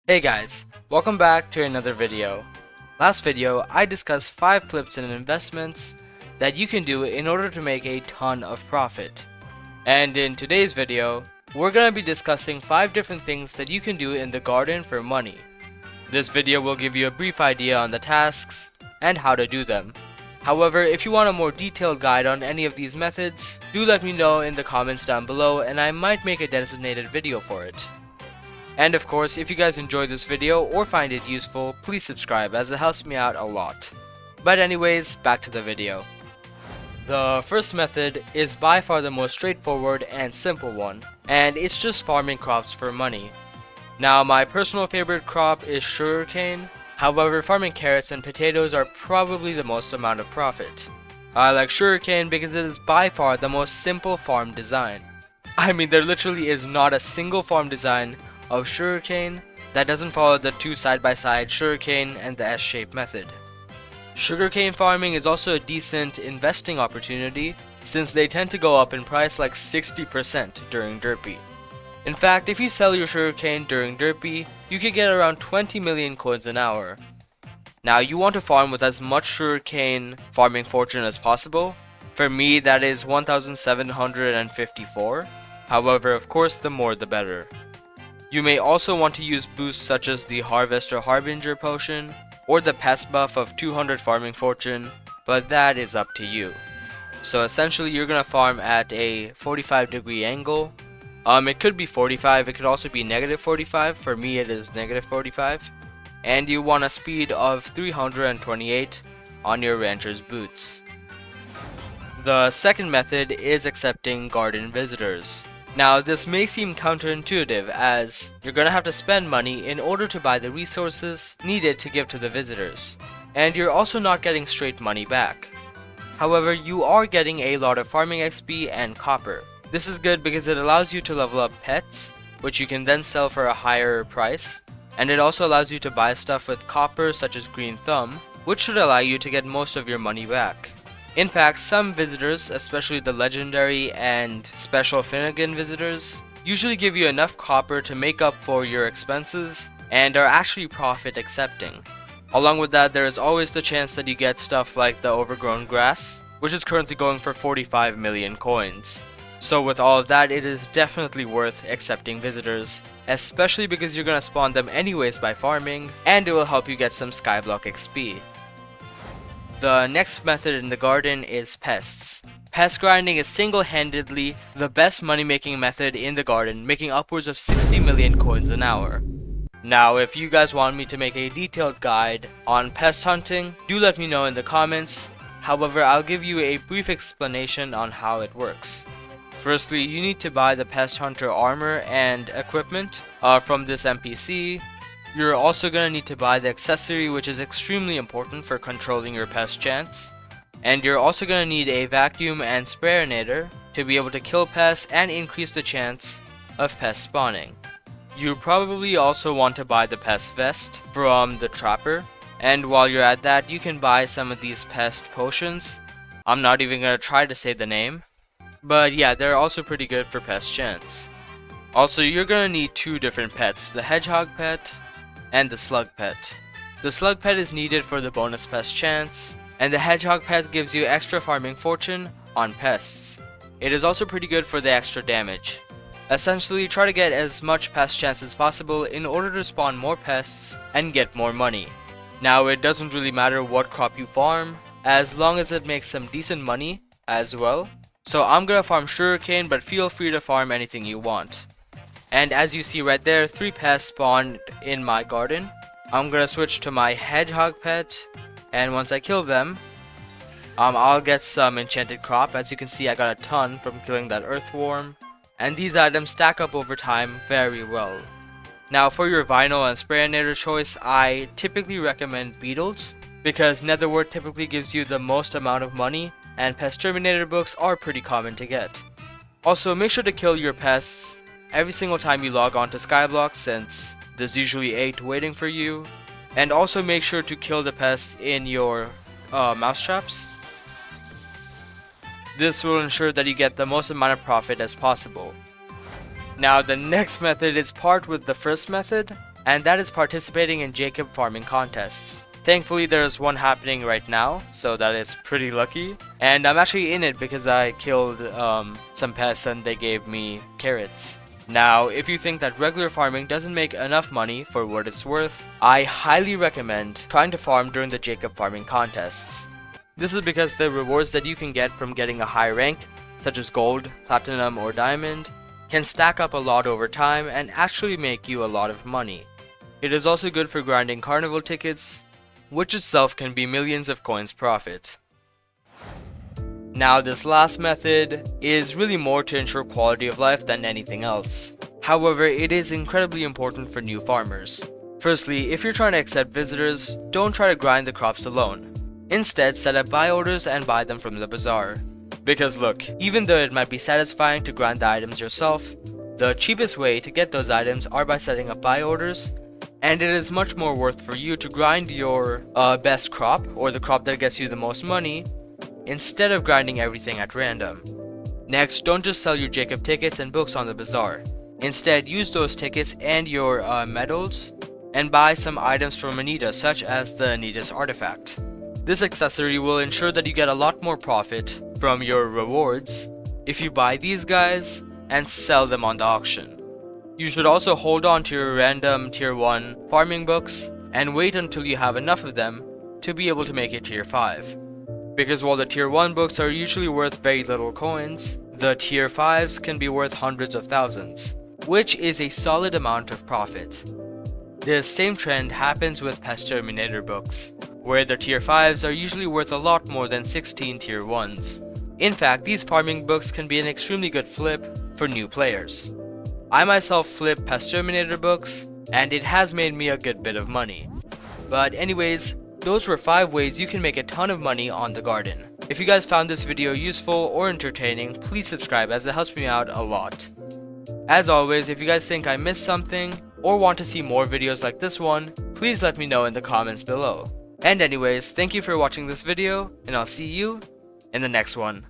Hey guys, welcome back to another video. Last video, I discussed 5 flips and investments that you can do in order to make a ton of profit. And in today's video, we're going to be discussing 5 different things that you can do in the garden for money. This video will give you a brief idea on the tasks and how to do them. However, if you want a more detailed guide on any of these methods, do let me know in the comments down below and I might make a designated video for it. And of course, if you guys enjoyed this video or find it useful, please subscribe as it helps me out a lot. But anyways, back to the video. The first method is by far the most straightforward and simple one, and it's just farming crops for money. Now, my personal favorite crop is sugarcane. However, farming carrots and potatoes are probably the most amount of profit. I like sugarcane because it is by far the most simple farm design. I mean, there literally is not a single farm design of sugarcane that doesn't follow the two side-by-side sugarcane and the S-shaped method. Sugarcane farming is also a decent investing opportunity since they tend to go up in price like 60% during derpy. In fact, if you sell your sugarcane during derpy, you could get around 20 million coins an hour. Now, you want to farm with as much sugarcane farming fortune as possible. For me, that is 1,754. However, of course, the more the better. You may also want to use boosts such as the Harvest or Harbinger potion, or the pest buff of 200 farming fortune, but that is up to you. So essentially you're gonna farm at a 45-degree angle. It could be 45, it could also be negative 45, for me it is negative 45. And you want a speed of 328 on your rancher's boots. The second method is accepting garden visitors. Now, this may seem counterintuitive as you're gonna have to spend money in order to buy the resources needed to give to the visitors, and you're also not getting straight money back. However, you are getting a lot of farming XP and copper. This is good because it allows you to level up pets, which you can then sell for a higher price, and it also allows you to buy stuff with copper such as green thumb, which should allow you to get most of your money back. In fact, some visitors, especially the legendary and special Finnegan visitors, usually give you enough copper to make up for your expenses and are actually profit accepting. Along with that, there is always the chance that you get stuff like the overgrown grass, which is currently going for 45 million coins. So with all of that, it is definitely worth accepting visitors, especially because you're gonna spawn them anyways by farming, and it will help you get some Skyblock XP. The next method in the garden is pests. Pest grinding is single-handedly the best money-making method in the garden, making upwards of 60 million coins an hour. Now, if you guys want me to make a detailed guide on pest hunting, do let me know in the comments. However, I'll give you a brief explanation on how it works. Firstly, you need to buy the pest hunter armor and equipment from this NPC. You're also going to need to buy the accessory, which is extremely important for controlling your pest chance. And you're also going to need a vacuum and sprayinator to be able to kill pests and increase the chance of pest spawning. You probably also want to buy the pest vest from the trapper. And while you're at that, you can buy some of these pest potions. I'm not even going to try to say the name. But yeah, they're also pretty good for pest chance. Also, you're going to need 2 different pets, the hedgehog pet and the slug pet. The slug pet is needed for the bonus pest chance, and the hedgehog pet gives you extra farming fortune on pests. It is also pretty good for the extra damage. Essentially, try to get as much pest chance as possible in order to spawn more pests and get more money. Now, it doesn't really matter what crop you farm, as long as it makes some decent money as well. So I'm gonna farm sugarcane, but feel free to farm anything you want. And as you see right there, 3 pests spawned in my garden. I'm gonna switch to my hedgehog pet, and once I kill them, I'll get some enchanted crop. As you can see, I got a ton from killing that earthworm, and these items stack up over time very well. Now for your vinyl and sprayinator choice, I typically recommend beetles, because netherwort typically gives you the most amount of money, and pest terminator books are pretty common to get. Also, make sure to kill your pests every single time you log on to Skyblock, since there's usually 8 waiting for you. And also make sure to kill the pests in your mousetraps. This will ensure that you get the most amount of profit as possible. Now the next method is part with the first method, and that is participating in Jacob farming contests. Thankfully there is one happening right now, so that is pretty lucky. And I'm actually in it because I killed some pests and they gave me carrots. Now, if you think that regular farming doesn't make enough money for what it's worth, I highly recommend trying to farm during the Jacob farming contests. This is because the rewards that you can get from getting a high rank, such as gold, platinum, or diamond, can stack up a lot over time and actually make you a lot of money. It is also good for grinding carnival tickets, which itself can be millions of coins profit. Now, this last method is really more to ensure quality of life than anything else. However, it is incredibly important for new farmers. Firstly, if you're trying to accept visitors, don't try to grind the crops alone. Instead, set up buy orders and buy them from the bazaar. Because look, even though it might be satisfying to grind the items yourself, the cheapest way to get those items are by setting up buy orders, and it is much more worth for you to grind your best crop, or the crop that gets you the most money, instead of grinding everything at random. Next, don't just sell your Jacob tickets and books on the bazaar. Instead, use those tickets and your medals and buy some items from Anita, such as the Anita's artifact. This accessory will ensure that you get a lot more profit from your rewards if you buy these guys and sell them on the auction. You should also hold on to your random tier 1 farming books and wait until you have enough of them to be able to make it tier 5. Because while the tier 1 books are usually worth very little coins, the tier 5s can be worth hundreds of thousands, which is a solid amount of profit. This same trend happens with Pest Terminator books, where the tier 5s are usually worth a lot more than 16 tier 1s. In fact, these farming books can be an extremely good flip for new players. I myself flip Pest Terminator books, and it has made me a good bit of money. But anyways, those were 5 ways you can make a ton of money on the garden. If you guys found this video useful or entertaining, please subscribe as it helps me out a lot. As always, if you guys think I missed something or want to see more videos like this one, please let me know in the comments below. And anyways, thank you for watching this video, and I'll see you in the next one.